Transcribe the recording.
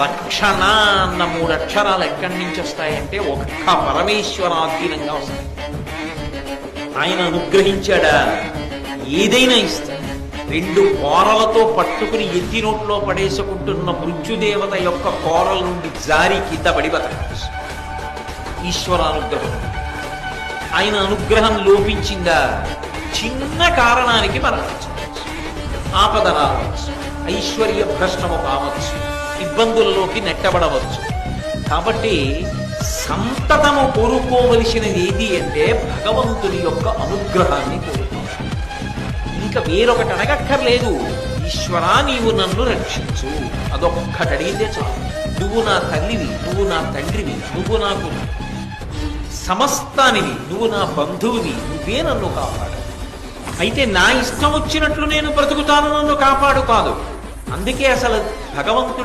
రక్షణ అన్న 3 అక్షరాలు ఎక్కడి నుంచి వస్తాయంటే ఒక్క పరమేశ్వరాధీనంగా వస్తాయి. ఆయన అనుగ్రహించాడా ఏదైనా ఇస్తాడు. 2 కోరలతో పట్టుకుని ఎత్తి నోట్లో పడేసుకుంటున్న మృత్యుదేవత యొక్క కోరల నుండి జారి కింద పడి బతకచ్చు. ఈశ్వరానుగ్రహం. ఆయన అనుగ్రహం లోపించిందా చిన్న కారణానికి మరణించవచ్చు, ఆపద రావచ్చు, ఐశ్వర్య భ్రష్టము కావచ్చు, ఇబ్బందుల్లోకి నెట్టబడవచ్చు. కాబట్టి సంతతము కోరుకోవలసినది ఏది అంటే భగవంతుని యొక్క అనుగ్రహాన్ని కోరుకోవాలి. ఇంకా వేరొకటి అడగక్కర్లేదు. ఈశ్వరా నీవు నన్ను రక్షించు, అదొక్కటి అడిగితే చాలు. నువ్వు నా తల్లివి, నువ్వు నా తండ్రివి, నువ్వు నాకు సమస్తానివి, నువ్వు నా బంధువువి, నువ్వే నన్ను కాపాడు. అయితే నా ఇష్టం వచ్చినట్లు నేను బ్రతుకుతాను, నన్ను కాపాడు కాదు. అందుకే అసలు భగవంతుడు